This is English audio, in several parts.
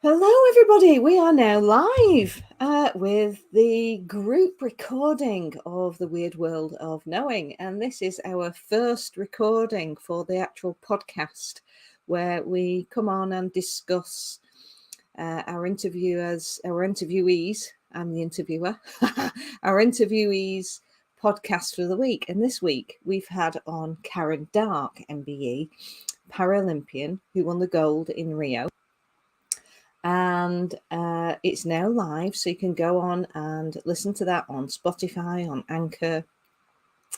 Hello, everybody. We are now live with the group recording of the Wyrd World of Knowing. And this is our first recording for the actual podcast where we come on and discuss our interviewees. I'm the interviewer, our interviewees podcast for the week. And this week we've had on Karen Dark, MBE, Paralympian, who won the gold in Rio. And it's now live, so you can go on and listen to that on Spotify, on Anchor,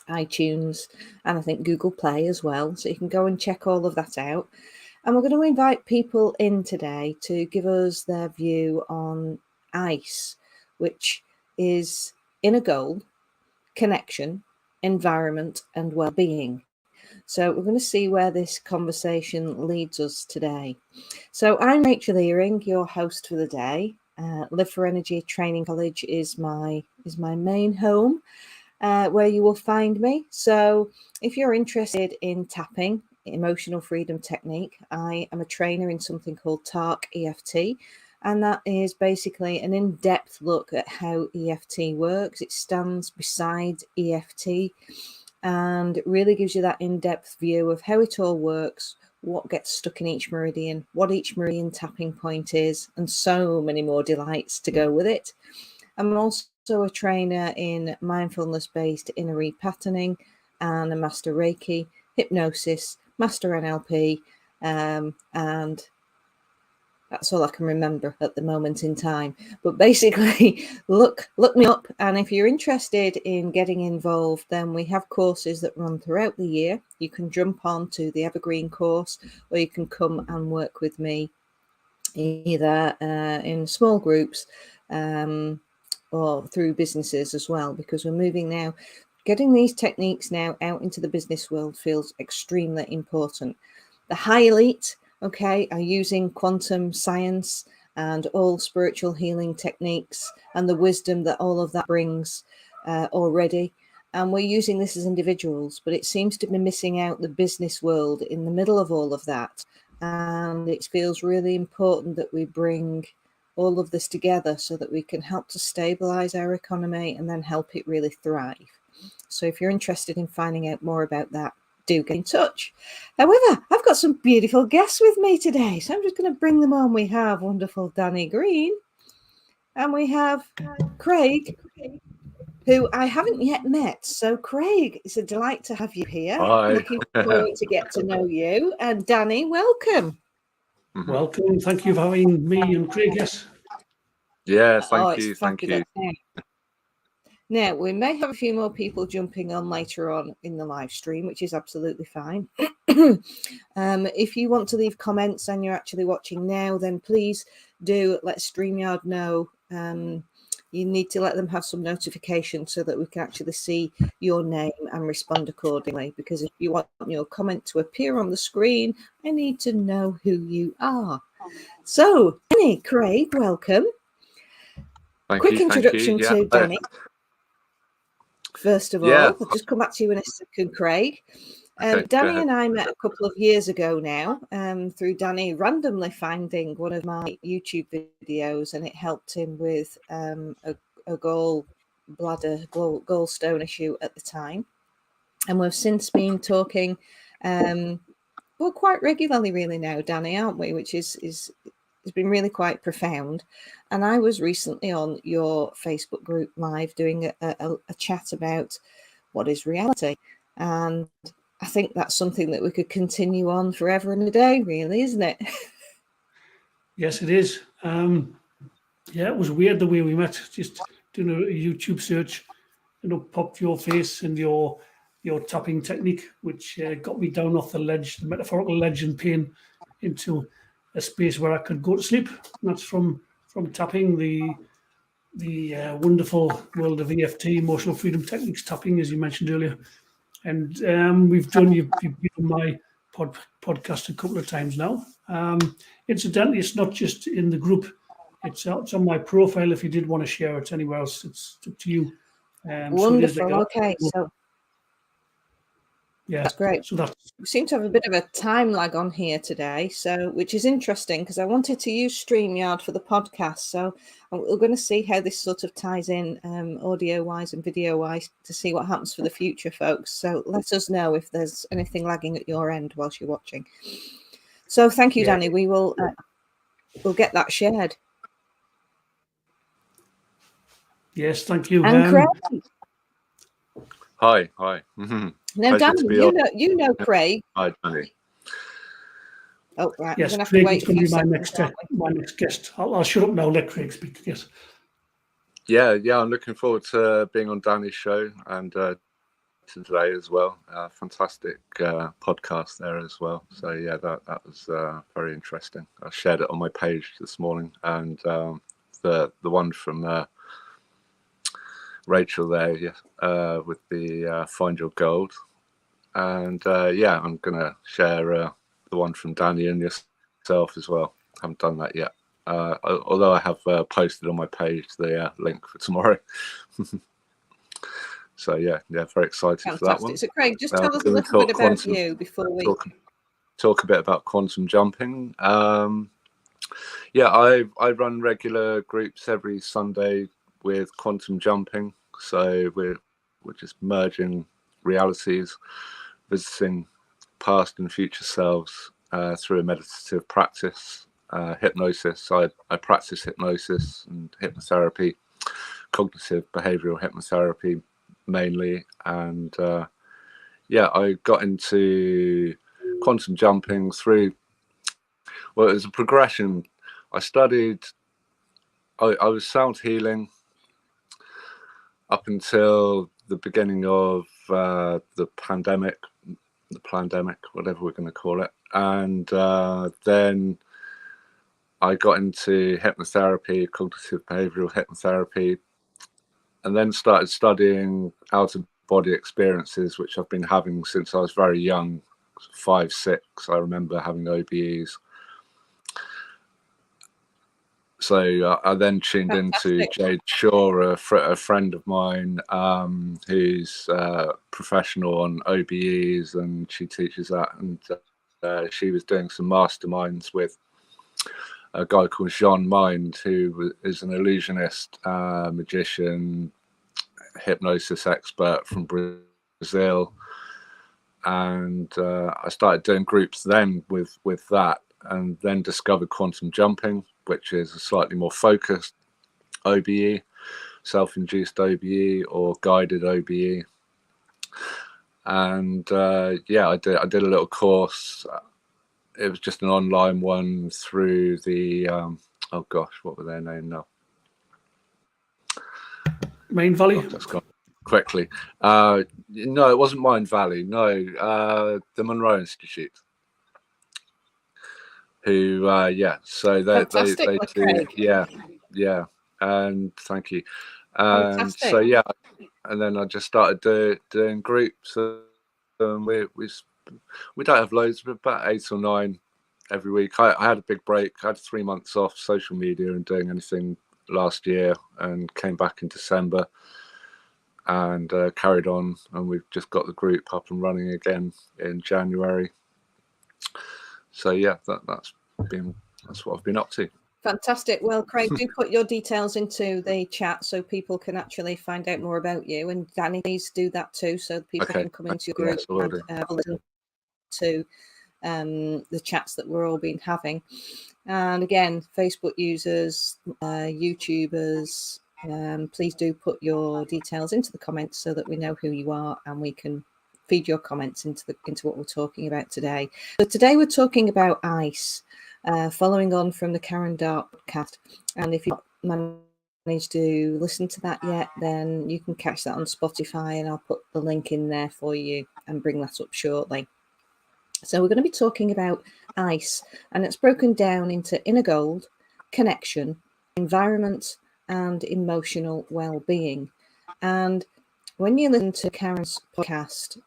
iTunes, and I think Google Play as well. So you can go and check all of that out. And we're going to invite people in today to give us their view on ICE, which is inner goal, connection, environment, and well-being. So we're going to see where this conversation leads us today. So I'm Rachel Earing, your host for the day. Live for Energy Training College is my main home, where you will find me. So if you're interested in tapping, emotional freedom technique, I am a trainer in something called TARC EFT. And that is basically an in-depth look at how EFT works. It stands beside EFT and it really gives you that in-depth view of how it all works, what gets stuck in each meridian, what each meridian tapping point is, and so many more delights to go with it. I'm also a trainer in mindfulness-based inner repatterning and a master Reiki, hypnosis, master NLP, and that's all I can remember at the moment in time. But basically, look me up. And if you're interested in getting involved, then we have courses that run throughout the year. You can jump on to the Evergreen course, or you can come and work with me either in small groups or through businesses as well, because we're moving now. Getting these techniques now out into the business world feels extremely important. The high elite, are using quantum science and all spiritual healing techniques and the wisdom that all of that brings already. And we're using this as individuals, but it seems to be missing out the business world in the middle of all of that. And it feels really important that we bring all of this together so that we can help to stabilize our economy and then help it really thrive. So if you're interested in finding out more about that, do get in touch. However, I've got some beautiful guests with me today, so I'm just going to bring them on. We have wonderful Danny Green, and we have Craig, who I haven't yet met. So Craig, it's a delight to have you here. Hi. Looking forward to get to know you. And Danny, welcome. Welcome. Thank you for having me and Craig. Yes. Yeah, thank you. Now, we may have a few more people jumping on later on in the live stream, which is absolutely fine. If you want to leave comments and you're actually watching now, then please do let StreamYard know. You need to let them have some notification so that we can actually see your name and respond accordingly. Because if you want your comment to appear on the screen, I need to know who you are. So, Danny, Craig, welcome. Quick introduction to Danny. First of all, I'll just come back to you in a second, Craig. Danny and I met a couple of years ago now through Danny randomly finding one of my YouTube videos, and it helped him with a gallstone issue at the time. And we've since been talking quite regularly really now, Danny, aren't we? Which is it's been really quite profound. And I was recently on your Facebook group live doing a chat about what is reality. And I think that's something that we could continue on forever and a day, really, isn't it? Yes, it is. It was weird the way we met, just doing a YouTube search, popped your face and your tapping technique, which got me down off the ledge, the metaphorical ledge and pain, into a space where I could go to sleep. And that's from tapping, the wonderful world of EFT, emotional freedom techniques tapping, as you mentioned earlier. And you've been on my podcast a couple of times now. Incidentally, it's not just in the group. It's on my profile if you did want to share it anywhere else. It's up to you. Wonderful. So Yeah, that's great. So that's We seem to have a bit of a time lag on here today, so which is interesting because I wanted to use StreamYard for the podcast. So we're going to see how this sort of ties in audio-wise and video-wise to see what happens for the future, folks. So let us know if there's anything lagging at your end whilst you're watching. So thank you, Danny. We will we'll get that shared. Yes, thank you. And Craig. Hi. Now, Danny, you know Craig. Hi, Danny. Oh, right. Yes, We're going to have Craig to wait is going to be my next guest. I'll shut up now. Let Craig speak. Yes. Yeah. I'm looking forward to being on Danny's show and today as well. Fantastic podcast there as well. So yeah, that was very interesting. I shared it on my page this morning, and the one from Rachel there, with the Find Your Gold, and I'm gonna share the one from Danny and yourself as well. Haven't done that yet, although I have posted on my page the link for tomorrow. So yeah, very excited for that one. So Craig, just tell us a little bit about you before we talk a bit about quantum jumping. I run regular groups every Sunday with quantum jumping. So we're just merging realities, visiting past and future selves through a meditative practice, hypnosis. I practice hypnosis and hypnotherapy, cognitive behavioral hypnotherapy mainly, and I got into quantum jumping through, well, it was a progression. I was sound healing up until the beginning of the pandemic, whatever we're going to call it, and then I got into hypnotherapy, cognitive behavioral hypnotherapy, and then started studying out-of-body experiences, which I've been having since I was very young, 5, 6. I remember having OBEs. So I then tuned into Jade Shaw, a friend of mine who's professional on OBEs, and she teaches that. And she was doing some masterminds with a guy called Jean Mind, who is an illusionist, magician, hypnosis expert from Brazil. And I started doing groups then with that, and then discovered quantum jumping, which is a slightly more focused OBE, self-induced OBE or guided OBE. And I did a little course. It was just an online one through the oh gosh, what were their name now? Main Valley. That's gone quickly. No, it wasn't Mind Valley. No, the Monroe Institute. Who so they do, and thank you. And so and then I just started doing groups, and we don't have loads, but about 8 or 9 every week. I had a big break. I had 3 months off social media and doing anything last year, and came back in December and carried on, and we've just got the group up and running again in January. So that's what I've been up to. Fantastic. Well, Craig, do put your details into the chat so people can actually find out more about you. And Danny, please do that too, so people can come into your group and listen to the chats that we're all been having. And again, Facebook users, YouTubers, please do put your details into the comments so that we know who you are and we can feed your comments into what we're talking about today. So today we're talking about ice, following on from the Karen Dart podcast. And if you've not managed to listen to that yet, then you can catch that on Spotify, and I'll put the link in there for you and bring that up shortly. So we're going to be talking about ice, and it's broken down into inner gold, connection, environment, and emotional well-being. And when you listen to Karen's podcast,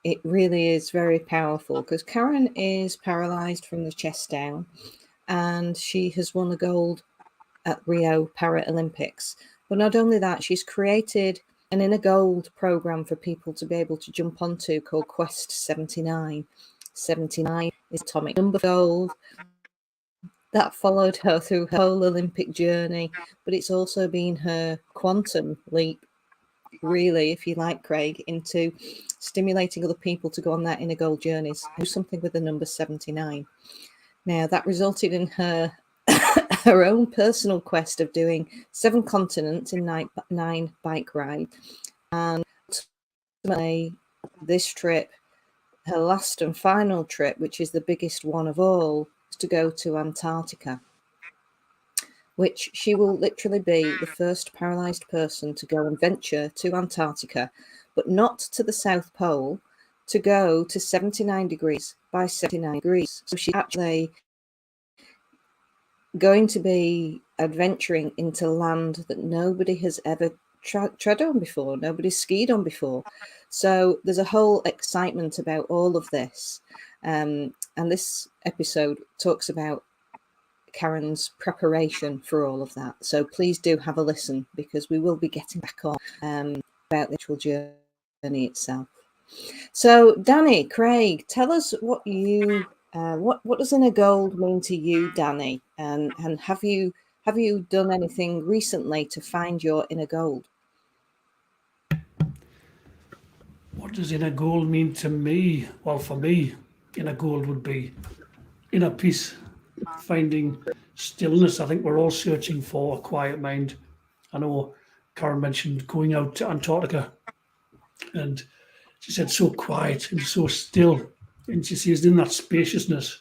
it really is very powerful, because Karen is paralyzed from the chest down, and she has won the gold at Rio Paralympics. But not only that, she's created an inner gold program for people to be able to jump onto called Quest 79. 79 is atomic number gold. That followed her through her whole Olympic journey, but it's also been her quantum leap, really, if you like, Craig, into stimulating other people to go on their inner gold journeys, do something with the number 79. Now, that resulted in her her own personal quest of doing 7 continents in 9 bike rides. And ultimately, this trip, her last and final trip, which is the biggest one of all, is to go to Antarctica, which she will literally be the first paralysed person to go and venture to Antarctica, but not to the South Pole, to go to 79 degrees by 79 degrees. So she's actually going to be adventuring into land that nobody has ever tread on before, nobody's skied on before. So there's a whole excitement about all of this. And this episode talks about Karen's preparation for all of that. So please do have a listen, because we will be getting back on about the actual journey itself. So Danny, Craig, tell us what you what does inner gold mean to you, Danny? And have you done anything recently to find your inner gold? What does inner gold mean to me? Well, for me, inner gold would be inner peace, finding stillness. I think we're all searching for a quiet mind. I know Karen mentioned going out to Antarctica, and she said so quiet and so still. And she says in that spaciousness,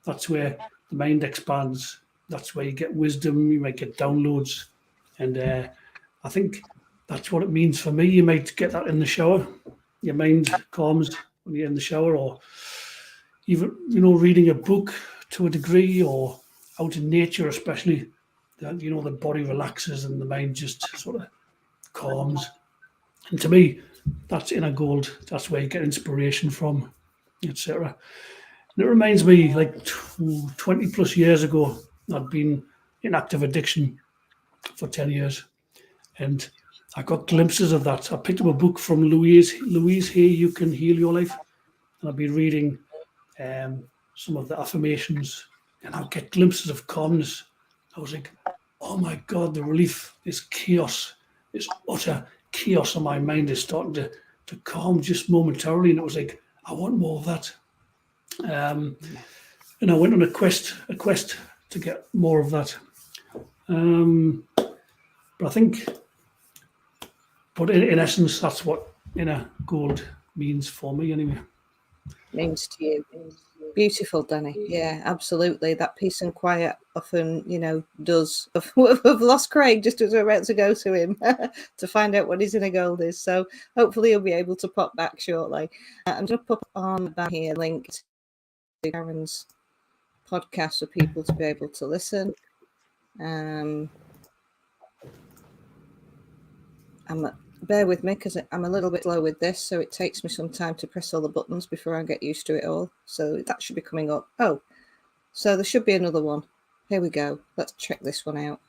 that's where the mind expands. That's where you get wisdom, you might get downloads. And I think that's what it means for me. You might get that in the shower. Your mind calms when you're in the shower, or even, reading a book to a degree, or out in nature especially. That, the body relaxes and the mind just sort of calms. And to me, that's inner gold. That's where you get inspiration from, etc. And it reminds me, like 20 plus years ago, I'd been in active addiction for 10 years. And I got glimpses of that. I picked up a book from Louise Hay, You Can Heal Your Life. And I'd be reading some of the affirmations, and I'd get glimpses of calmness. I was like, oh my God, the relief, this chaos, this utter chaos in my mind is starting to calm just momentarily. And it was like, I want more of that. And I went on a quest to get more of that. But I think, in essence, that's what inner gold means for me anyway. Means to you. Beautiful, Danny. Yeah, absolutely. That peace and quiet often, does. I've lost Craig just as we're about to go to him to find out what his inner gold is. So hopefully he'll be able to pop back shortly. I'm going to put on back here a link to Karen's podcast for people to be able to listen. Bear with me, because I'm a little bit slow with this, so it takes me some time to press all the buttons before I get used to it all. So that should be coming up. Oh, so there should be another one. Here we go. Let's check this one out.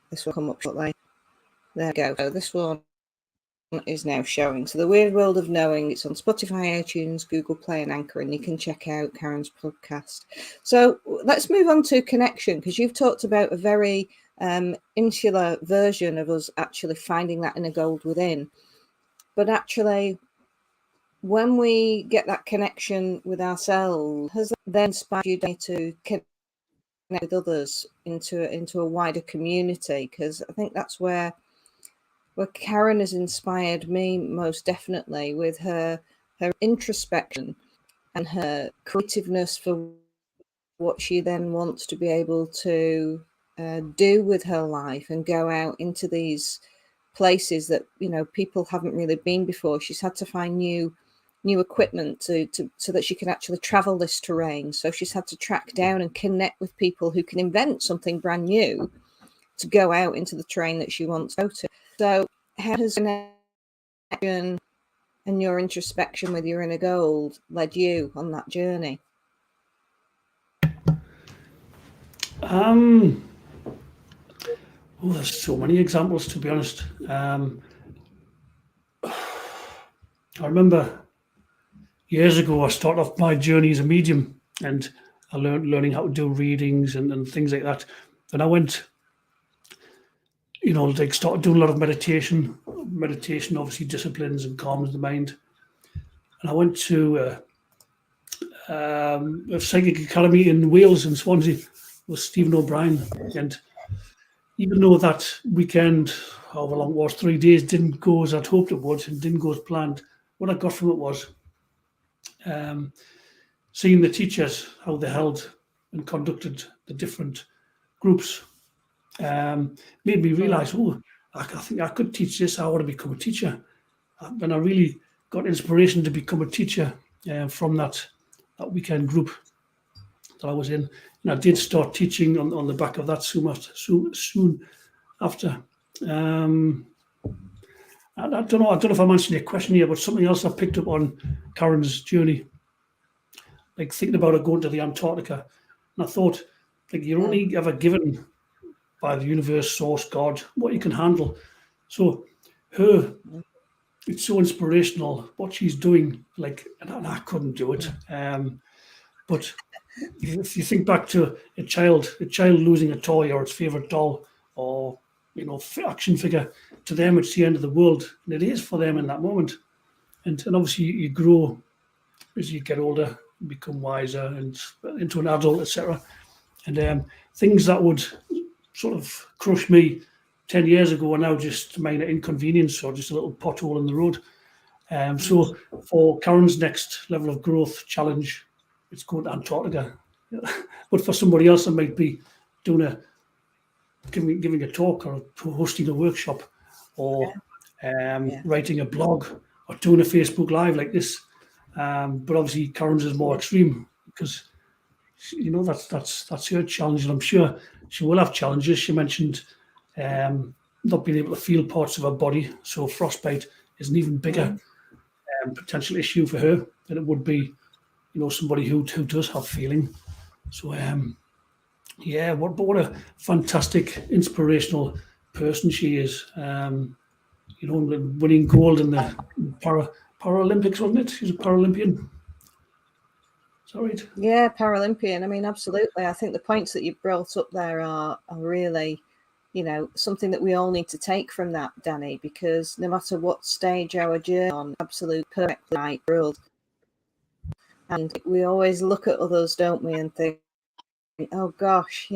This will come up shortly. There we go. So this one is now showing. So the Wyrd World of Knowing, it's on Spotify, iTunes, Google Play and Anchor, and you can check out Karen's podcast. So let's move on to connection, because you've talked about a very insular version of us actually finding that inner gold within. But actually, when we get that connection with ourselves, has that then inspired you to connect with others into a wider community? Because I think that's where Karen has inspired me most definitely, with her introspection and her creativeness for what she then wants to be able to do with her life and go out into these places that people haven't really been before. She's had to find new equipment so that she can actually travel this terrain. So she's had to track down and connect with people who can invent something brand new to go out into the terrain that she wants to go to. So how has connection and your introspection with your inner gold led you on that journey? Oh, there's so many examples, to be honest. I remember years ago, I started off my journey as a medium, and I learning how to do readings and things like that. And I went, like started doing a lot of meditation. Meditation obviously disciplines and calms the mind. And I went to a psychic academy in Wales, in Swansea, with Stephen O'Brien. And even though that weekend, however long it was, 3 days, didn't go as I'd hoped it would and didn't go as planned, what I got from it was seeing the teachers, how they held and conducted the different groups, made me realise, I think I could teach this. I want to become a teacher. And I really got inspiration to become a teacher from that weekend group that I was in. And I did start teaching on the back of that soon after. I don't know if I'm answering your question here, but something else I picked up on Karen's journey, like thinking about her going to the Antarctica. And I thought, like, you're only ever given by the universe, source, God, what you can handle. So it's so inspirational what she's doing. Like, and I couldn't do it. But if you think back to a child losing a toy or its favorite doll, or action figure, to them it's the end of the world, and it is for them in that moment. And obviously you grow as you get older, become wiser, and into an adult, etc. And things that would sort of crush me 10 years ago are now just minor inconvenience or just a little pothole in the road. So for Karen's next level of growth challenge, it's going to Antarctica. But for somebody else, it might be doing giving a talk or hosting a workshop, or writing a blog, or doing a Facebook Live like this. But obviously Karen's is more extreme, because that's her challenge, and I'm sure she will have challenges. She mentioned not being able to feel parts of her body, so frostbite is an even bigger potential issue for her than it would be, somebody who does have feeling. So what a fantastic, inspirational person she is. Winning gold in the Paralympics, wasn't it? She's a Paralympian. Is that right? Yeah, Paralympian. I mean, absolutely. I think the points that you brought up there are really, something that we all need to take from that, Danny, because no matter what stage our journey on, absolute perfect right world. And we always look at others, don't we, and think, oh gosh,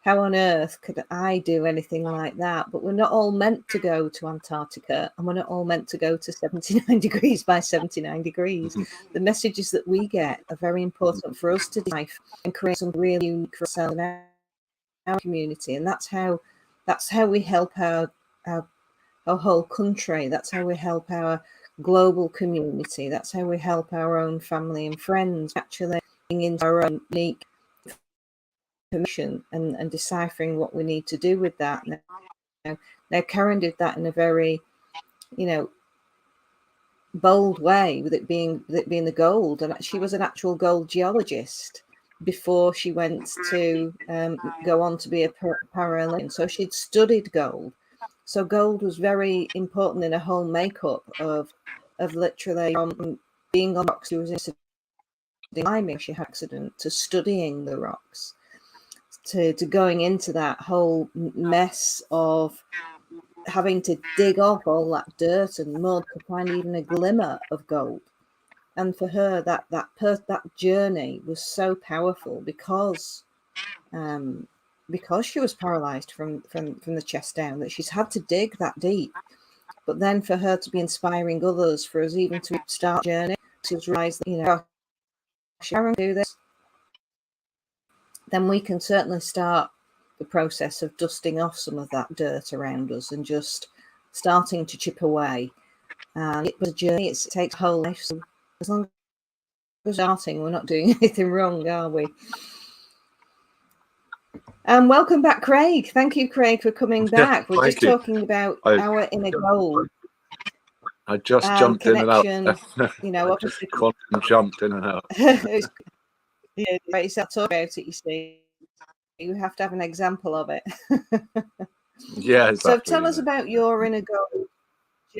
how on earth could I do anything like that? But we're not all meant to go to Antarctica, and we're not all meant to go to 79 degrees by 79 degrees. The messages that we get are very important for us to life and create something really unique for ourselves and our community. And that's how we help our whole country. That's how we help our global community. That's how we help our own family and friends, actually getting into our own unique information and deciphering what we need to do with that. Now Karen did that in a very, bold way, with it being the gold, and she was an actual gold geologist before she went to go on to be a Paralympian. So she'd studied gold. So gold was very important in a whole makeup of literally from being on rocks. She was in climbing, she had an accident, to studying the rocks, to going into that whole mess of having to dig off all that dirt and mud to find even a glimmer of gold. And for her, that journey was so powerful because she was paralyzed from the chest down, that she's had to dig that deep. But then for her to be inspiring others, for us even to start a journey, to realize that, Sharon, do this, then we can certainly start the process of dusting off some of that dirt around us and just starting to chip away. And it was a journey. It takes a whole life. So as long as we're starting, we're not doing anything wrong, are we? And welcome back, Craig. Thank you, Craig, for coming back. We're just talking about our inner goal. I just jumped in and out. Obviously, quantum jumped in and out. Right, you start talking about it, you see. You have to have an example of it. Yeah, So exactly. tell us about your inner goal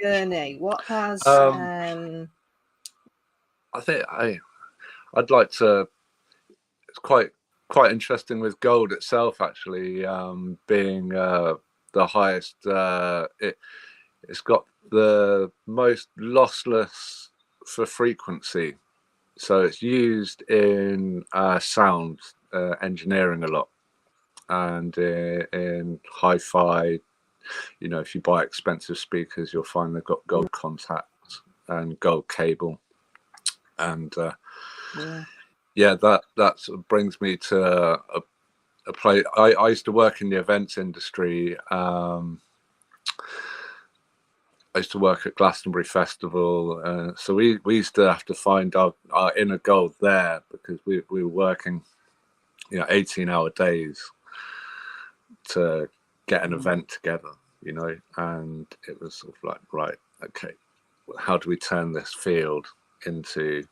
journey. What has I think I'd like to. It's quite interesting with gold itself, actually, being the highest. It's got the most lossless for frequency, so it's used in sound engineering a lot, and in hi-fi. You know, if you buy expensive speakers, you'll find they've got gold contacts and gold cable, and yeah, that sort of brings me to a place. I used to work in the events industry. I used to work at Glastonbury Festival, so we used to have to find our inner gold there, because we were working, 18-hour days to get an event together, and it was sort of like, right, okay, how do we turn this field into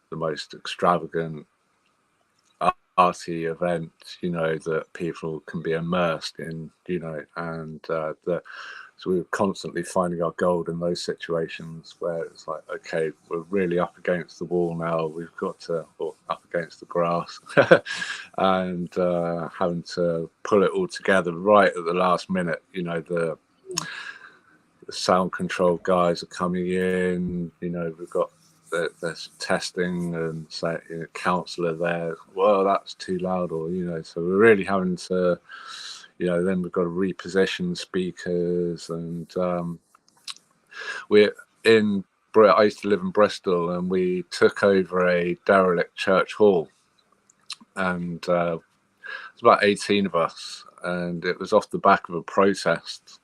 the most extravagant arty event, that people can be immersed in, and so we were constantly finding our gold in those situations where it's like, okay, we're really up against the wall now, we've got to, or up against the grass, and having to pull it all together right at the last minute. The sound control guys are coming in, we've got there's testing, and say, counselor there, well, that's too loud, or so we're really having to, then we've got to reposition speakers, and we're in I used to live in Bristol, and we took over a derelict church hall, and it's about 18 of us, and it was off the back of a protest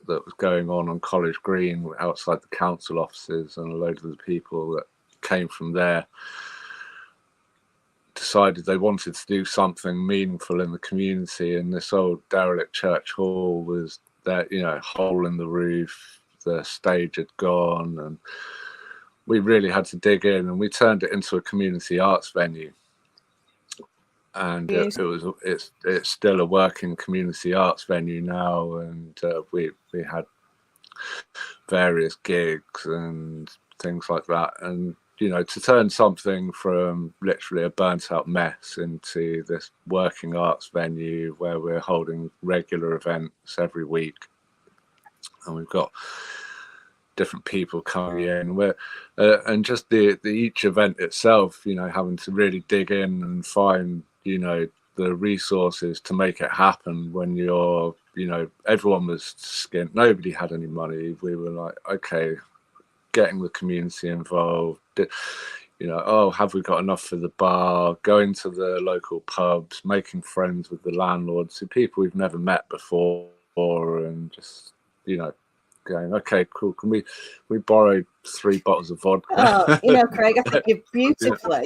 that was going on College Green outside the council offices, and a load of the people that came from there decided they wanted to do something meaningful in the community, and this old derelict church hall was there, hole in the roof, the stage had gone, and we really had to dig in, and we turned it into a community arts venue. And it's still a working community arts venue now, and we had various gigs and things like that, and to turn something from literally a burnt out mess into this working arts venue where we're holding regular events every week, and we've got different people coming in, and just the each event itself, having to really dig in and find the resources to make it happen when you're, everyone was skint, nobody had any money. We were like, okay, getting the community involved, oh, have we got enough for the bar, going to the local pubs, making friends with the landlords, the people we've never met before, and just going, okay, cool, can we borrow 3 bottles of vodka? Craig, I think you've beautifully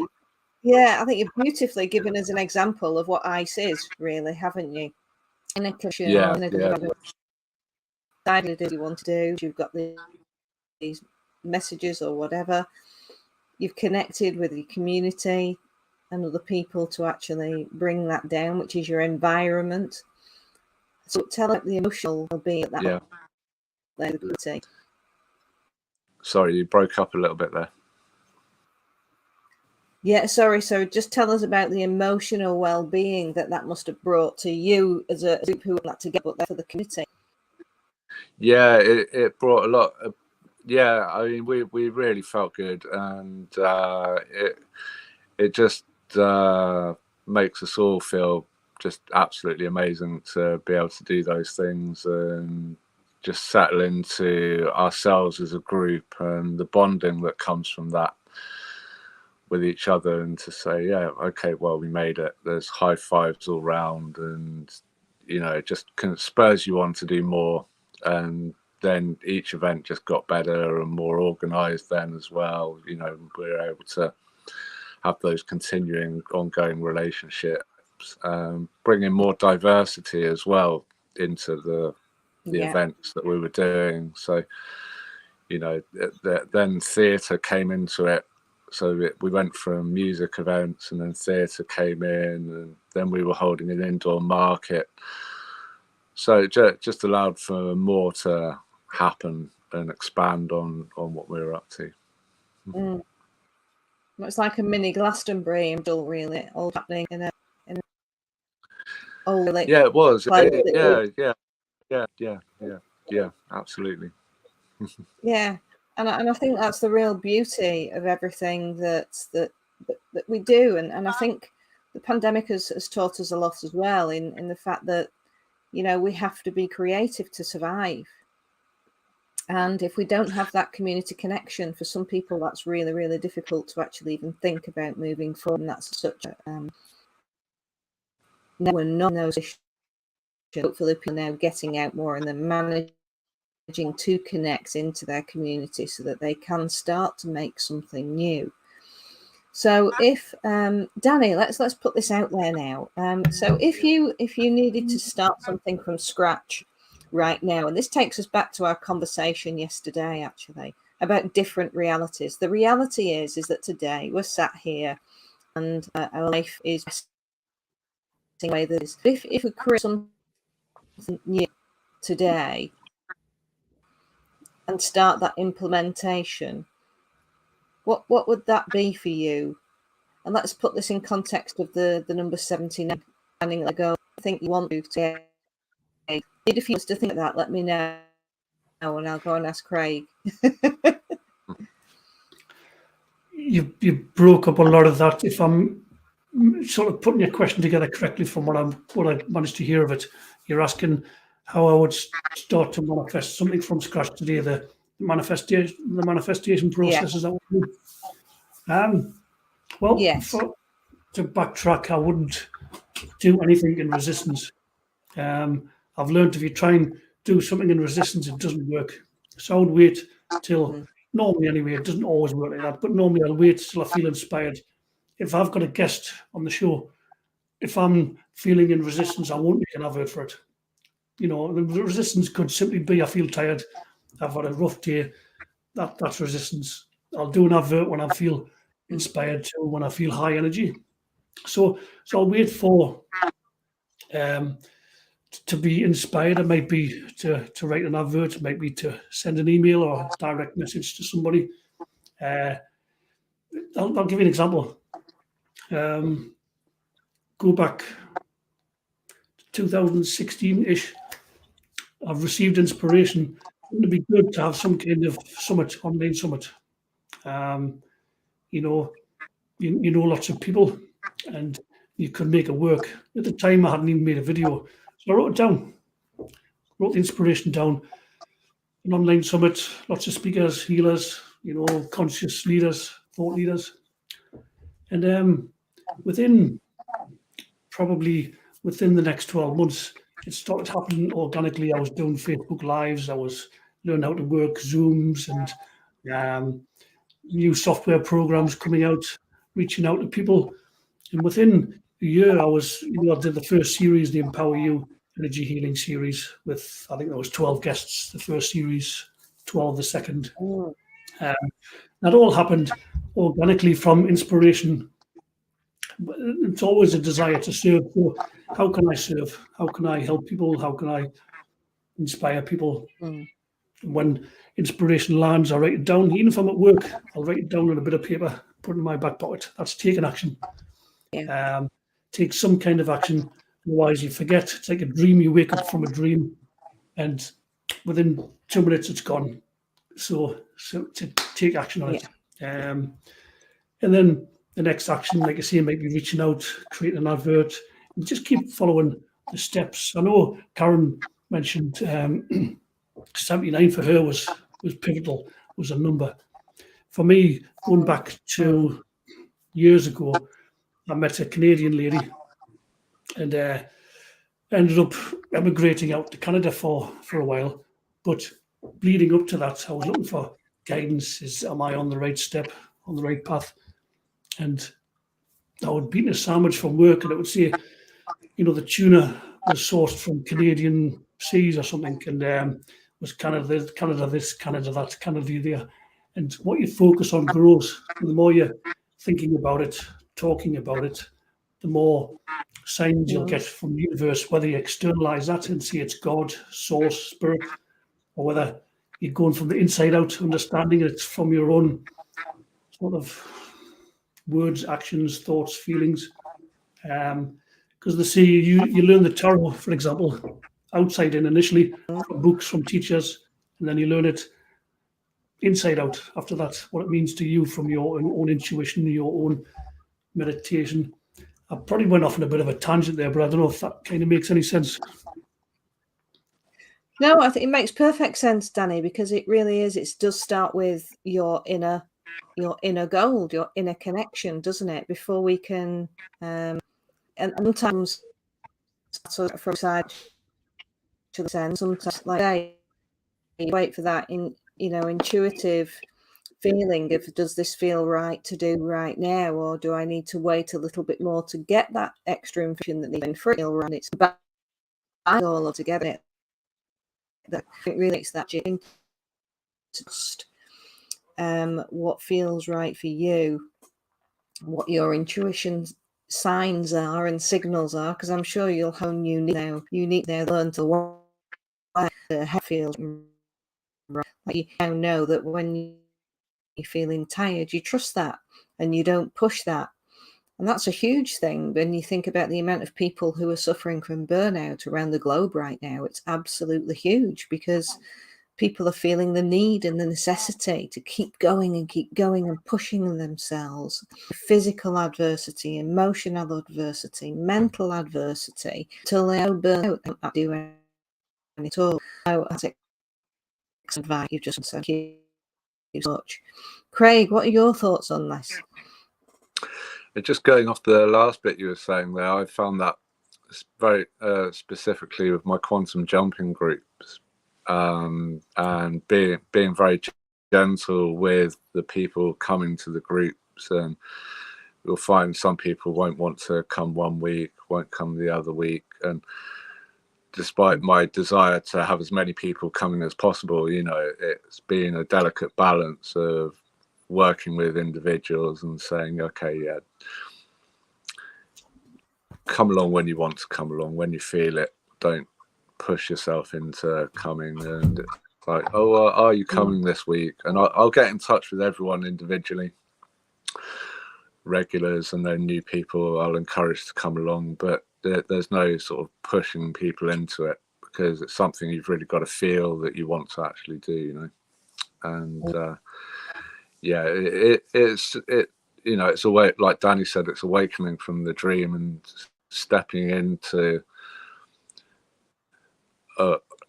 I think you've beautifully given us an example of what ICE is, really, haven't you? In a cushion, or in a decided you want to do, you've got these messages or whatever, you've connected with your community and other people to actually bring that down, which is your environment. So tell us the emotional well-being at that community. Sorry, you broke up a little bit there. Yeah, sorry. So just tell us about the emotional well-being that must have brought to you as a group who that together for the community. Yeah, it brought a lot of, I mean, we really felt good, and it just makes us all feel just absolutely amazing to be able to do those things and just settle into ourselves as a group, and the bonding that comes from that with each other, and to say, yeah, okay, well, we made it. There's high fives all round, and it just spurs you on to do more. And then each event just got better and more organized then as well. We were able to have those continuing, ongoing relationships, bringing more diversity as well into the events that we were doing. So, then theatre came into it. So we went from music events, and then theatre came in, and then we were holding an indoor market. So it just allowed for more to happen and expand on what we were up to. Mm. It's like a mini Glastonbury and all really all happening in a like, yeah, it was. Yeah, absolutely. Yeah, and I think that's the real beauty of everything that we do, and I think the pandemic has taught us a lot as well in the fact that, you know, we have to be creative to survive. And if we don't have that community connection, for some people, that's really, really difficult to actually even think about moving forward. And that's such a no one knows. Hopefully, people are now getting out more and then managing to connect into their community so that they can start to make something new. So, if Danny, let's put this out there now. So, if you needed to start something from scratch right now, and this takes us back to our conversation yesterday, actually, about different realities. The reality is that today we're sat here, and our life is the way that is. If we create something new today and start that implementation, what would that be for you? And let's put this in context of the number 79, planning the goal. I think you want to take. If you want to think of that, let me know, and I'll go and ask Craig. You broke up a lot of that. If I'm sort of putting your question together correctly from what I managed to hear of it, you're asking how I would start to manifest something from scratch today. The manifestation process, is that what you mean? Well, Yes. to backtrack, I wouldn't do anything in resistance. I've learned if you try and do something in resistance, it doesn't work. So I would wait till, normally anyway, it doesn't always work like that, but normally I'll wait till I feel inspired. If I've got a guest on the show, if I'm feeling in resistance, I won't make an advert for it. You know, the resistance could simply be I feel tired, I've had a rough day. That's resistance. I'll do an advert when I feel inspired to, when I feel high energy. So I'll wait for to be inspired. It might be to write an advert, it might be to send an email or a direct message to somebody. I'll give you an example. Go back to 2016-ish. I've received inspiration. Wouldn't it be good to have some kind of summit, online summit? You know lots of people, and you could make it work. At the time, I hadn't even made a video, so I wrote it down. Wrote the inspiration down. An online summit, lots of speakers, healers, conscious leaders, thought leaders, and within the next 12 months, it started happening organically. I was doing Facebook Lives. I was learning how to work Zooms and new software programs coming out, reaching out to people. And within a year, I did the first series, the Empower You Energy Healing series, with, I think there was 12 guests, the first series, 12 the second. That all happened organically from inspiration. It's always a desire to serve. So how can I serve? How can I help people? How can I inspire people? When inspiration lands, I write it down. Even if I'm at work, I'll write it down on a bit of paper, put it in my back pocket. That's taking action. Take some kind of action. Otherwise, you forget. It's like a dream. You wake up from a dream, and within 2 minutes, it's gone. So to take action on it. And then the next action, like I say, might be reaching out, creating an advert, and just keep following the steps. I know Karen mentioned 79 for her was pivotal, was a number. For me, going back to years ago, I met a Canadian lady and ended up emigrating out to Canada for a while. But leading up to that, I was looking for guidance. Am I on the right step, on the right path? And I would be eating a sandwich from work and it would say, the tuna was sourced from Canadian seas or something, and was Canada this, Canada that, Canada there. And what you focus on grows. And the more you're thinking about it, talking about it, the more signs you'll get from the universe, whether you externalize that and see it's God, source, spirit, or whether you're going from the inside out, understanding it's from your own sort of words, actions, thoughts, feelings. Because they say you learn the tarot, for example, outside in initially, from books, from teachers, and then you learn it inside out after that, what it means to you from your own intuition, your own meditation. I probably went off on a bit of a tangent there, but I don't know if that kind of makes any sense. No, I think it makes perfect sense, Danny, because it really is. It does start with your inner gold, your inner connection, doesn't it? Before we can, and sometimes sort of from side to the end, sometimes like I wait for that intuitive feeling of, does this feel right to do right now, or do I need to wait a little bit more to get that extra information that needs to feel right? It's about all together. That it really makes that change. What feels right for you, what your intuition signs are and signals are, because I'm sure you'll hone unique now learn to why the head feels right. Like you now know that when you're feeling tired, you trust that and you don't push that. And that's a huge thing when you think about the amount of people who are suffering from burnout around the globe right now. It's absolutely huge because people are feeling the need and the necessity to keep going and pushing themselves. Physical adversity, emotional adversity, mental adversity, till they burn out and not do anything at all. So that's advice you've just said. Much. Craig, what are your thoughts on this? Just going off the last bit you were saying there, I found that very specifically with my quantum jumping groups, and being very gentle with the people coming to the groups. And you'll find some people won't want to come one week, won't come the other week, and despite my desire to have as many people coming as possible, it's been a delicate balance of working with individuals and saying, okay, yeah, come along when you want to come along, when you feel it. Don't push yourself into coming. And it's like, oh, are you coming this week? And I'll get in touch with everyone individually, regulars, and then new people I'll encourage to come along. But there's no sort of pushing people into it, because it's something you've really got to feel that you want to actually do, And yeah, it's a way, like Danny said, it's awakening from the dream and stepping into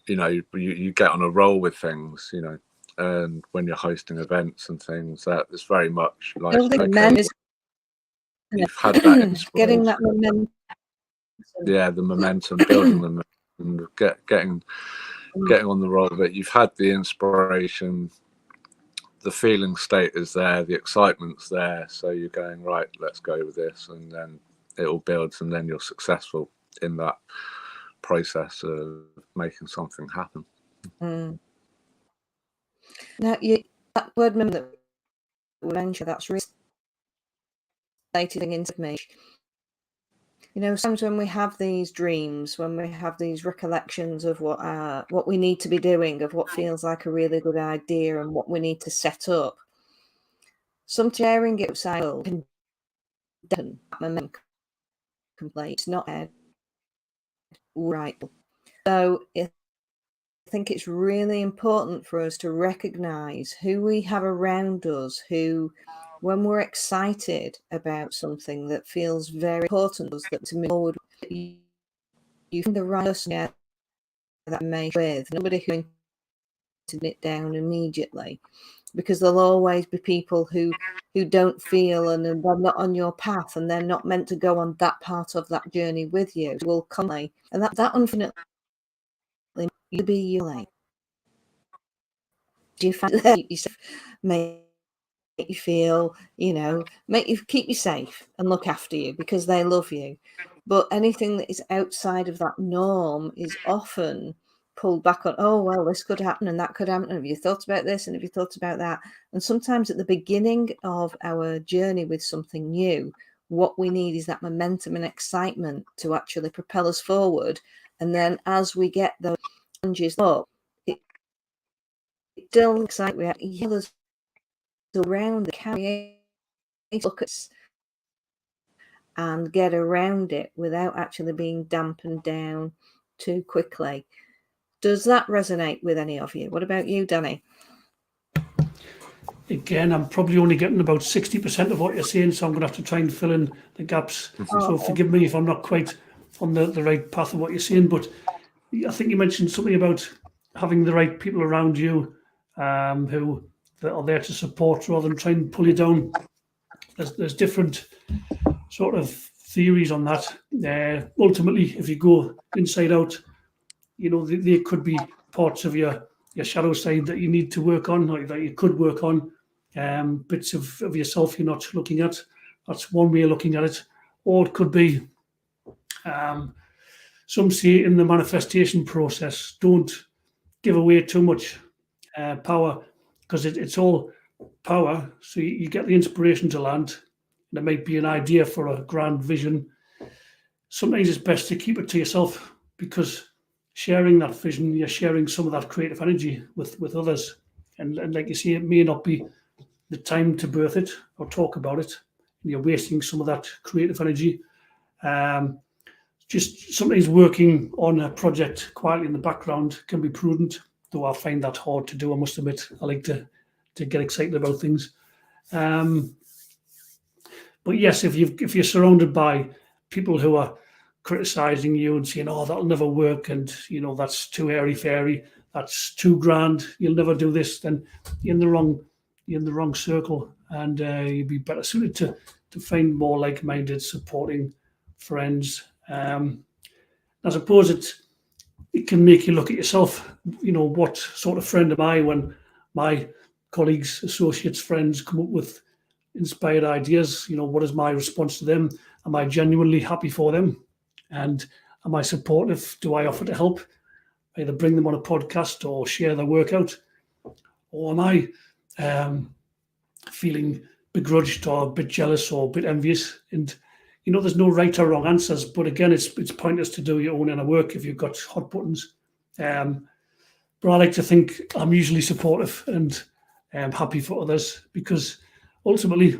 you get on a roll with things, and when you're hosting events and things, that is very much like, okay, you've had that inspiration, getting that momentum. Yeah, the momentum, building them, and getting on the roll of it. You've had the inspiration, the feeling state is there, the excitement's there, so you're going, right, let's go with this, and then it all builds, and then you're successful in that process of making something happen. Now, that word that we mentioned, that's really into me. Sometimes when we have these dreams, when we have these recollections of what we need to be doing, of what feels like a really good idea and what we need to set up, some sharing it outside can deafen that momentum completely. It's not right. So I think it's really important for us to recognize who we have around us, who, when we're excited about something that feels very important to us, that to move forward, you find the right person that may with, nobody who to knit down immediately, because there'll always be people who don't feel and they're not on your path, and they're not meant to go on that part of that journey with you. Will come, and that infinitely you be you. Do you find that yourself make you feel, make you keep you safe and look after you because they love you? But anything that is outside of that norm is often pulled back on. Oh, well, this could happen and that could happen. Have you thought about this? And have you thought about that? And sometimes at the beginning of our journey with something new, what we need is that momentum and excitement to actually propel us forward. And then as we get those challenges up, it still excites. We have others around the carry look at and get around it without actually being dampened down too quickly. Does that resonate with any of you? What about you, Danny? Again, I'm probably only getting about 60% of what you're saying, so I'm going to have to try and fill in the gaps. So forgive me if I'm not quite on the right path of what you're saying, but I think you mentioned something about having the right people around you who are there to support rather than try and pull you down. There's different sort of theories on that. Ultimately, if you go inside out, there could be parts of your shadow side that you need to work on, or that you could work on. Bits of yourself you're not looking at. That's one way of looking at it. Or it could be, some say in the manifestation process, don't give away too much power, because it's all power. So you get the inspiration to land, and it might be an idea for a grand vision. Sometimes it's best to keep it to yourself, because sharing that vision, you're sharing some of that creative energy with others. And like you say, it may not be the time to birth it or talk about it, and you're wasting some of that creative energy. Just sometimes working on a project quietly in the background can be prudent, though I find that hard to do, I must admit. I like to get excited about things. But yes, if you're surrounded by people who are criticizing you and saying, "Oh, that'll never work," and that's too airy fairy, that's too grand, you'll never do this, then you're in the wrong circle, and you'd be better suited to find more like-minded, supporting friends. I suppose it can make you look at yourself. What sort of friend am I when my colleagues, associates, friends come up with inspired ideas? What is my response to them? Am I genuinely happy for them? And am I supportive? Do I offer to help? Either bring them on a podcast or share their workout? Or am I feeling begrudged or a bit jealous or a bit envious? And there's no right or wrong answers, but again, it's pointless to do your own inner work if you've got hot buttons. But I like to think I'm usually supportive and happy for others, because ultimately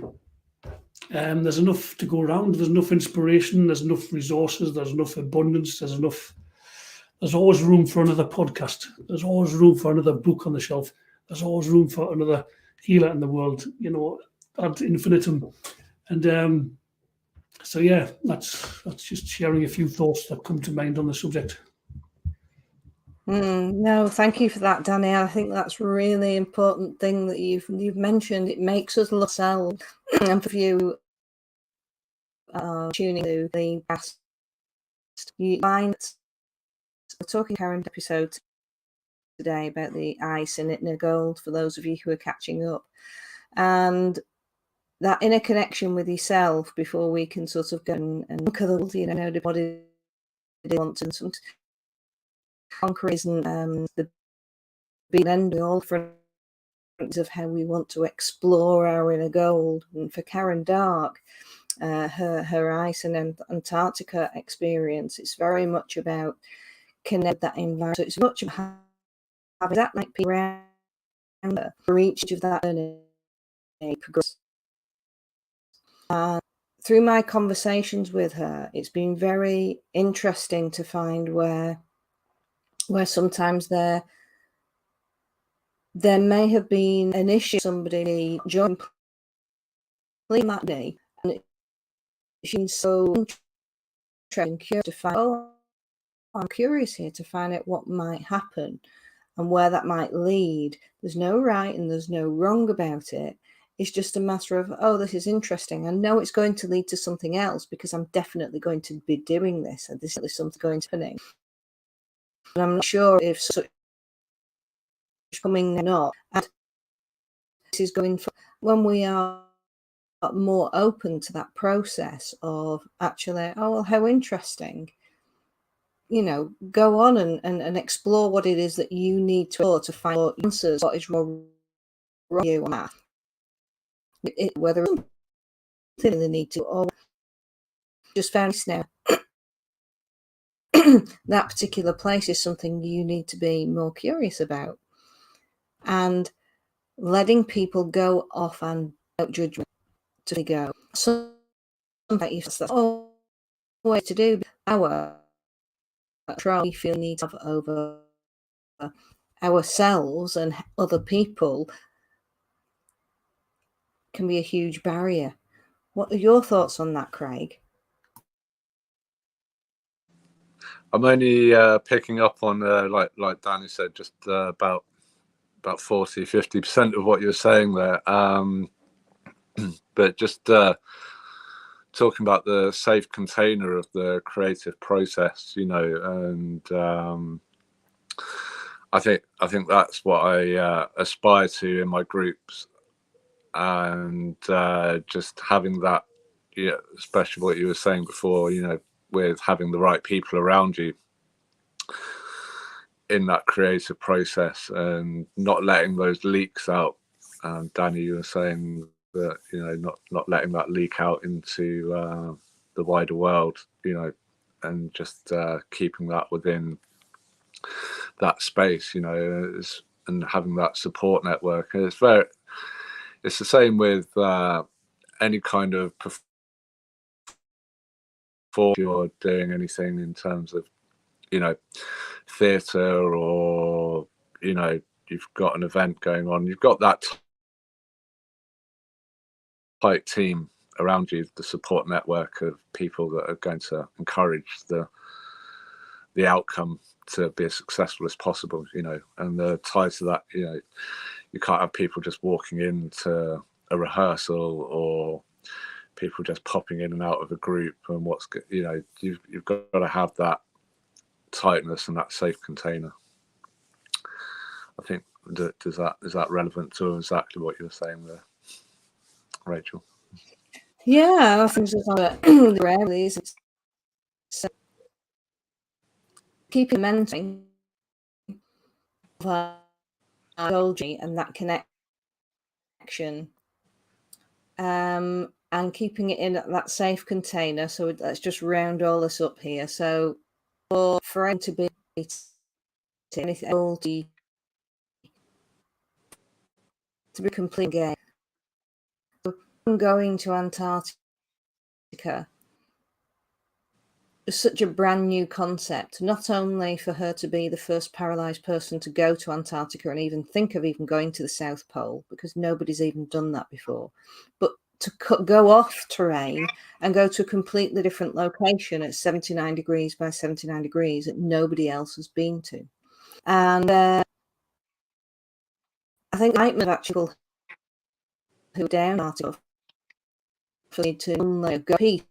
there's enough to go around. There's enough inspiration. There's enough resources. There's enough abundance. There's always room for another podcast. There's always room for another book on the shelf. There's always room for another healer in the world, ad infinitum. And so yeah, that's just sharing a few thoughts that come to mind on the subject. No, thank you for that, Danny. I think that's a really important thing that you've mentioned. It makes us look ourselves. And for you tuning to the past, you find we're talking current episode today about the ice in it and the gold, for those of you who are catching up, and that inner connection with yourself before we can sort of go and look at the body wants, and some conquer isn't the big end all for of how we want to explore our inner gold. And for Karen Dark, her ice and Antarctica experience, it's very much about connect that environment. So it's much about having that like people around her for each of that journey progress. Through my conversations with her, it's been very interesting to find where sometimes there may have been an issue, somebody joined that day, and she's so interested and curious to find, I'm curious here to find out what might happen and where that might lead. There's no right and there's no wrong about it. It's just a matter of, this is interesting. I know it's going to lead to something else, because I'm definitely going to be doing this, and this is something going to happen. And I'm not sure if such coming or not. And this is going for when we are more open to that process of actually, how interesting. Go on and explore what it is that you need to find answers. What is wrong with you on that? Whether it's something they need to, or just found now. That particular place is something you need to be more curious about, and letting people go off and without judgment to go. So that's all way to do. Our control we feel need of over ourselves and other people can be a huge barrier. What are your thoughts on that, Craig? I'm only picking up on like Danny said, just about 40-50% of what you're saying there. But just talking about the safe container of the creative process, you know, and I think that's what I aspire to in my groups, and just having that, yeah, especially what you were saying before, you know, with having the right people around you in that creative process and not letting those leaks out. Danny, you were saying that, you know, not letting that leak out into the wider world, you know, and just keeping that within that space, you know, and having that support network. And it's the same with any kind of performance. You're doing anything in terms of, you know, theatre, or, you know, you've got an event going on, you've got that tight team around you, the support network of people that are going to encourage the outcome to be as successful as possible, you know. And the ties to that, you know, you can't have people just walking into a rehearsal, or people just popping in and out of a group, and you know, you've got to have that tightness and that safe container. I think is that relevant to exactly what you were saying there, Rachel? Yeah, I think the rarely keeping mentoring of and that connection, and keeping it in that safe container. So let's just round all this up here. So for him to be anything to be complete game, going to Antarctica is such a brand new concept, not only for her to be the first paralysed person to go to Antarctica and even think of even going to the South Pole, because nobody's even done that before, but to go off terrain and go to a completely different location at 79 degrees by 79 degrees that nobody else has been to. And I think the excitement of actually who are down Antarctica for need to go peace,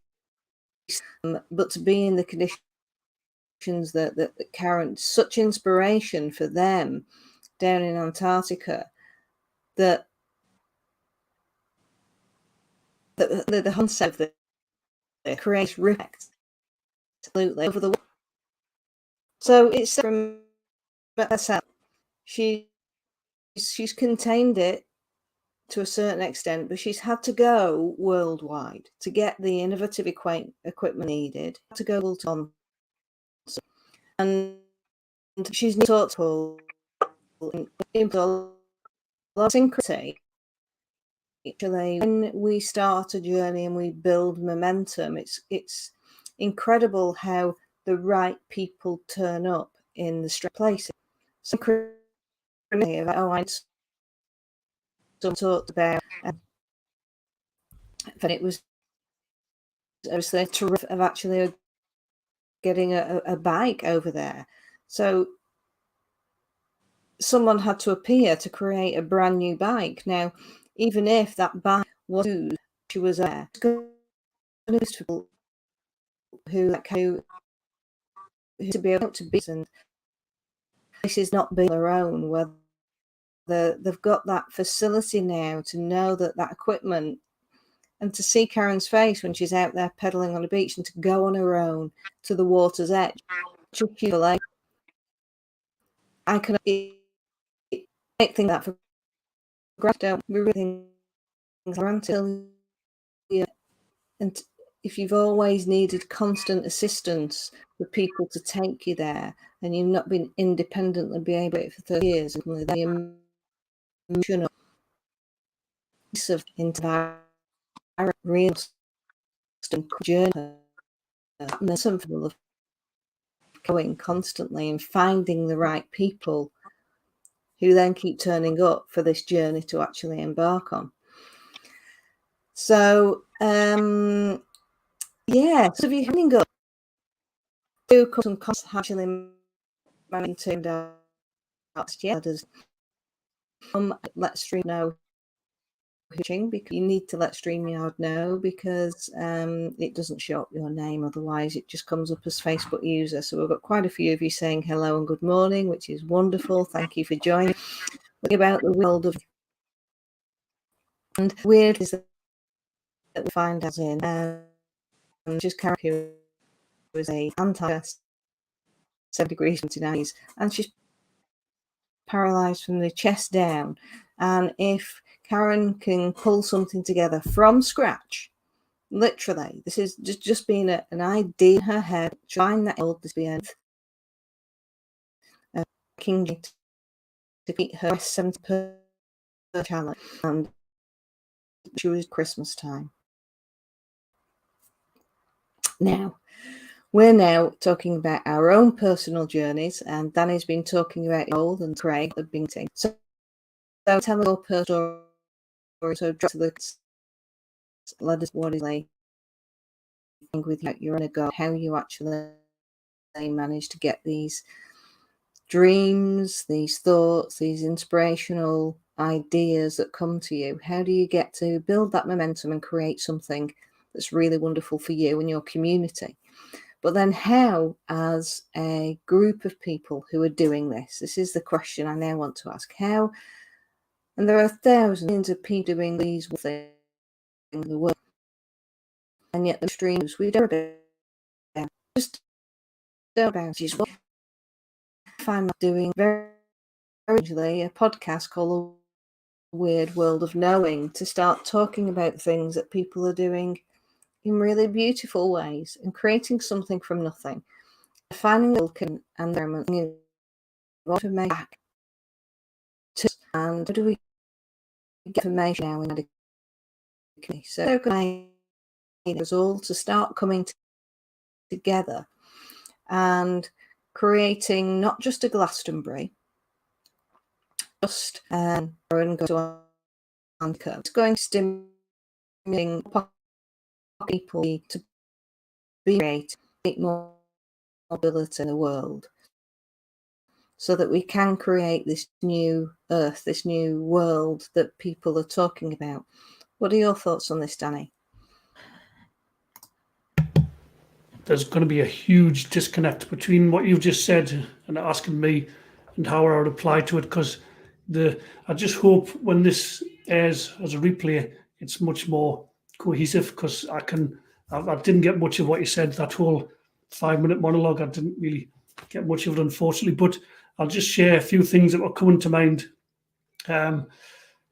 but to be in the conditions that current, such inspiration for them down in Antarctica, that the concept that creates respect absolutely over the world. So it's from herself. She's contained it to a certain extent, but she's had to go worldwide to get the innovative equipment needed to go on, and she's taught to synchrony. Actually, when we start a journey and we build momentum, it's incredible how the right people turn up in the straight places. Synchrony of I talked about, but it was the terrific of actually getting a bike over there. So someone had to appear to create a brand new bike. Now, even if that bike was used, she was there. Who to be able to be, and this is not being their own, where they've got that facility now to know that equipment, and to see Karen's face when she's out there pedaling on the beach and to go on her own to the water's edge. I can make things that for granted. Don't we really things until and if you've always needed constant assistance for people to take you there, and you've not been independently be able to do it for 30 years, and the emotional piece of into real journey, some people of going constantly and finding the right people who then keep turning up for this journey to actually embark on. So yeah, so if you're having go do some costs actually managing turned out, yeah, there's let Stream know because you need to let StreamYard know, because it doesn't show up your name, otherwise it just comes up as Facebook user. So we've got quite a few of you saying hello and good morning, which is wonderful. Thank you for joining. About the world of and weird is that we find as in just Karen, who was a anti 7 degrees 29, and she's paralyzed from the chest down. And if Karen can pull something together from scratch, literally, this is just been an idea in her head, trying that old lesbian King to beat her 70% challenge, and she was Christmas time. Now, we're now talking about our own personal journeys, and Danny's been talking about old, and Craig have been saying. So tell your personal story. So drop to the let us what is like with you're on a go, how you actually manage to get these dreams, these thoughts, these inspirational ideas that come to you. How do you get to build that momentum and create something that's really wonderful for you and your community? But then how, as a group of people who are doing this is the question I now want to ask. How, and there are thousands of people doing these things in the world, and yet the streams we don't about, just about is what I find doing very usually a podcast called The Wyrd World of Knowing, to start talking about things that people are doing in really beautiful ways and creating something from nothing, finding the and environment, what to make back to, and how do we get information now in education? So can I us all to start coming together and creating not just a Glastonbury, just and go to it's going to stimulate people to be creative, make more mobility in the world, so that we can create this new earth, this new world that people are talking about. What are your thoughts on this, Danny? There's going to be a huge disconnect between what you've just said and asking me and how I would apply to it, because I just hope when this airs as a replay, it's much more cohesive, because I didn't get much of what you said, that whole 5-minute monologue. I didn't really get much of it, unfortunately, but I'll just share a few things that were coming to mind. There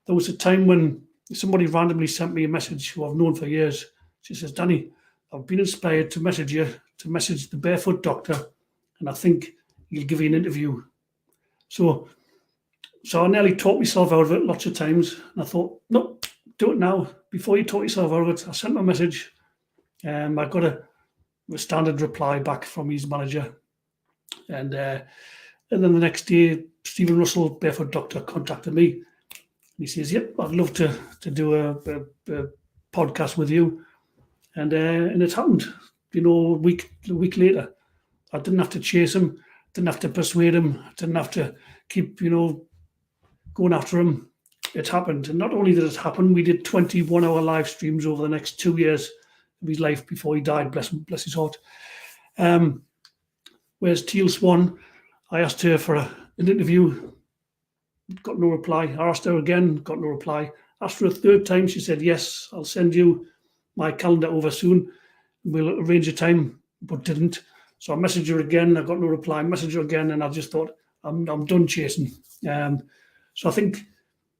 was a time when somebody randomly sent me a message who I've known for years. She says, Danny, I've been inspired to message you, to message the Barefoot Doctor, and I think he'll give you an interview. So I nearly talked myself out of it lots of times, and I thought, no, do it now, before you talk yourself out of it. I sent my message, and I got a standard reply back from his manager, and then the next day, Stephen Russell, Barefoot Doctor, contacted me, and he says, yep, I'd love to do a podcast with you. And it happened, a week later. I didn't have to chase him, didn't have to persuade him, didn't have to keep, going after him. It happened. And not only did it happen, we did 21-hour live streams over the next 2 years of his life before he died, bless his heart. Whereas Teal Swan, I asked her for an interview, got no reply. I asked her again, got no reply. Asked her a third time, she said, yes, I'll send you my calendar over soon. We'll arrange a time, but didn't. So I messaged her again. I got no reply. Messaged her again, and I just thought, I'm done chasing. So I think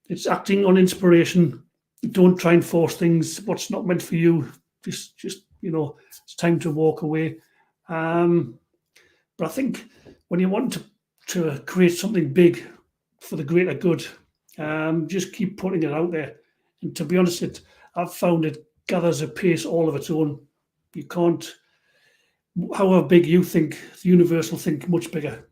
it's acting on inspiration. Don't try and force things. What's not meant for you, just it's time to walk away. But I think when you want to create something big for the greater good, just keep putting it out there. And to be honest, I've found it gathers a pace all of its own. You can't, however big you think, the universe will think much bigger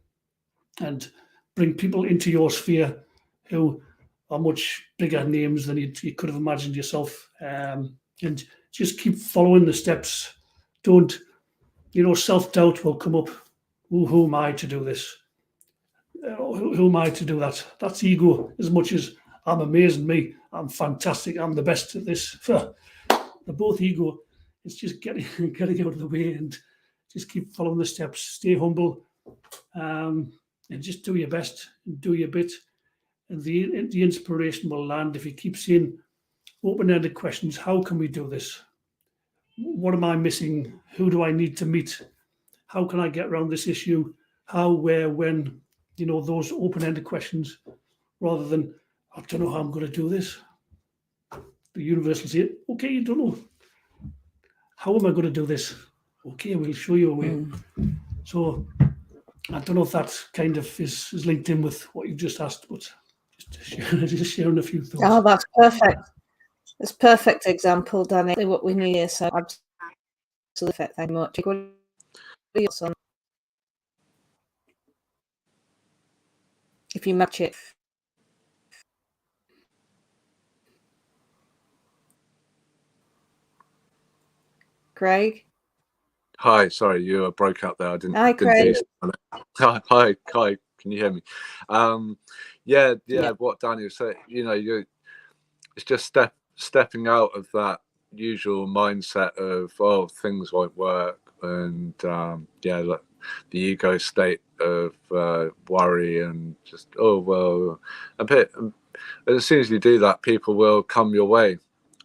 and bring people into your sphere who are much bigger names than you could have imagined yourself. And just keep following the steps. Don't, self-doubt will come up. Who am I to do this? Who am I to do that? That's ego as much as I'm amazing me. I'm fantastic. I'm the best at this. They're both ego. It's just getting out of the way and just keep following the steps. Stay humble, and just do your best. Do your bit, and the inspiration will land if you keep saying open-ended questions. How can we do this? What am I missing? Who do I need to meet? How can I get around this issue? How, where, when? Those open-ended questions, rather than, I don't know how I'm going to do this. The universe will say, okay, you don't know. How am I going to do this? Okay, we'll show you a way. So I don't know if that kind of is linked in with what you just asked, but just sharing a few thoughts. Oh, that's perfect. It's a perfect example, Danny, what we need here. So absolutely perfect. Thank you much. What are your thoughts? If you match it. Craig? Hi, sorry, you broke up there. I didn't. Hi, Craig. Hi, Kai. Can you hear me? Yeah. What Daniel said, it's just stepping out of that usual mindset of things won't work, and like the ego state of worry and just a bit. As soon as you do that, people will come your way,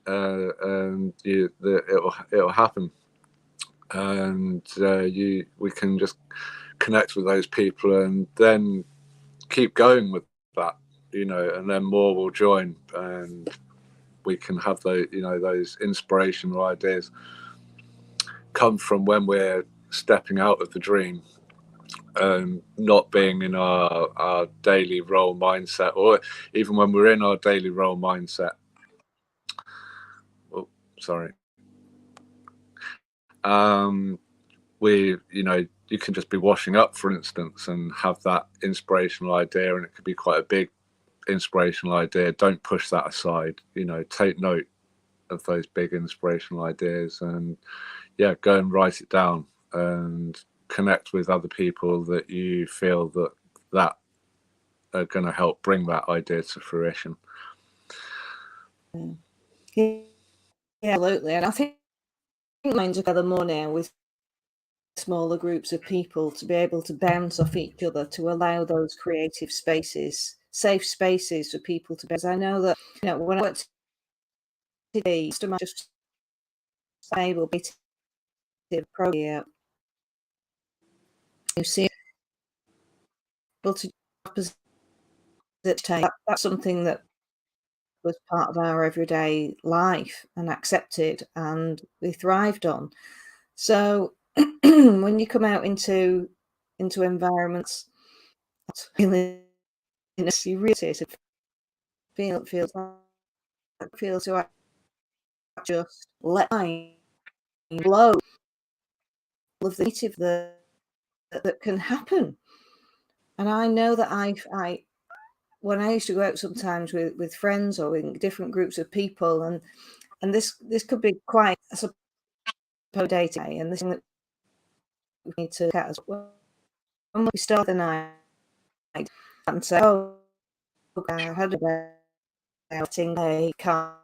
and it'll happen. And we can just connect with those people and then keep going with that, and then more will join, and we can have those inspirational ideas come from when we're stepping out of the dream, not being in our daily role mindset, or even when we're in our daily role mindset. Oh, sorry. You can just be washing up, for instance, and have that inspirational idea, and it could be quite a big inspirational idea. Don't push that aside. Take note of those big inspirational ideas, and go and write it down and connect with other people that you feel that are going to help bring that idea to fruition. Yeah, absolutely. And I think minds together more now with smaller groups of people to be able to bounce off each other, to allow those creative spaces, safe spaces for people to be. Because I know that when I worked today, just able to program, you see able to that's something that was part of our everyday life and accepted, and we thrived on. So when you come out into environments, feeling you really feels to just let blow of the native that can happen. And I know that I when I used to go out sometimes with friends or in different groups of people, and this could be quite a dating, and this thing that we need to look at as well. When we start the night and say, "Oh, I had a outing a card."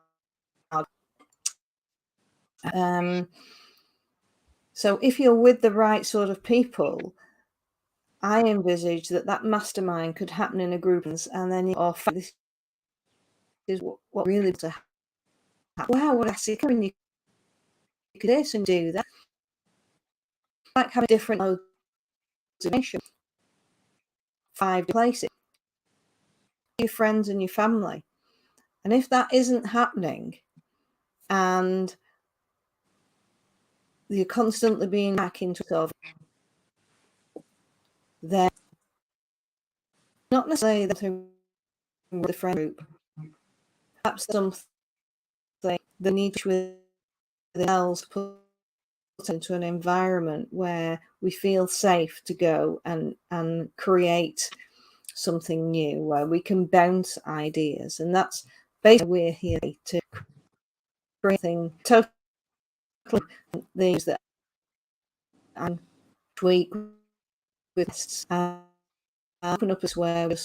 So if you're with the right sort of people, I envisage that mastermind could happen in a group, and then this is what really to happen. Wow, what I see coming, you could do this and do that. Like having different modes of information, 5 places, your friends and your family. And if that isn't happening, and you're constantly being back into sort of there, not necessarily the friend group, perhaps something the need with else put into an environment where we feel safe to go and create something new, where we can bounce ideas. And that's basically we're here to create things totally things that and tweak with open up as where we're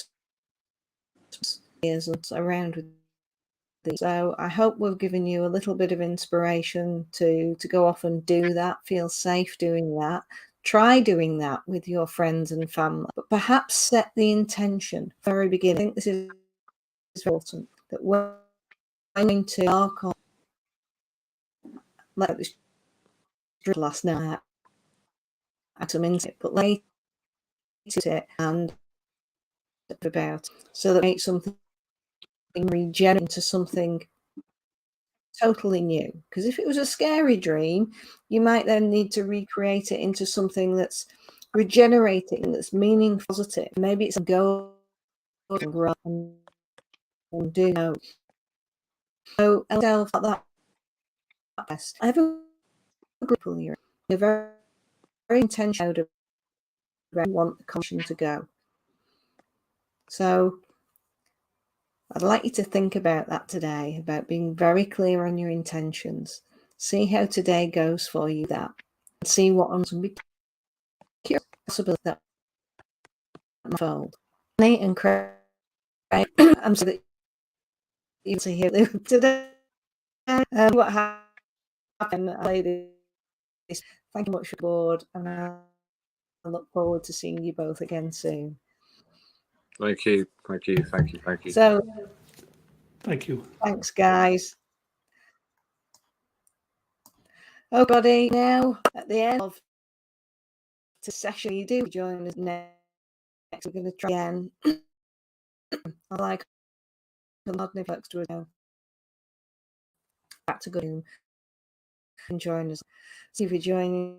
around with these. So I hope we've given you a little bit of inspiration to go off and do that, feel safe doing that. Try doing that with your friends and family, but perhaps set the intention from the very beginning. I think this is important, that we're going to mark on like this last night, had some insight, but later it and about so that make something regenerate into something totally new. Because if it was a scary dream, you might then need to recreate it into something that's regenerating, that's meaning positive. Maybe it's a goal and grow and do. So myself like that. I have a group here. They're very, very intentional about where I want the conversation to go. So I'd like you to think about that today, about being very clear on your intentions. See how today goes for you, that, and see what I'm going to be curious possibility that unfold. Nate and Craig, I'm so that you to hear today what happened. Ladies, thank you much for the board, and I look forward to seeing you both again soon. Thank you. So, thank you. Thanks, guys. Everybody, now at the end of the session, you do join us next. We're going to try again. I like a lot of folks to go back to good and join us. See if you're joining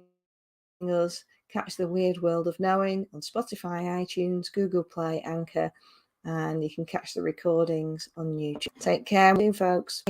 us. Catch the Wyrd World of Knowing on Spotify, iTunes, Google Play, Anchor, and you can catch the recordings on YouTube. Take care, folks.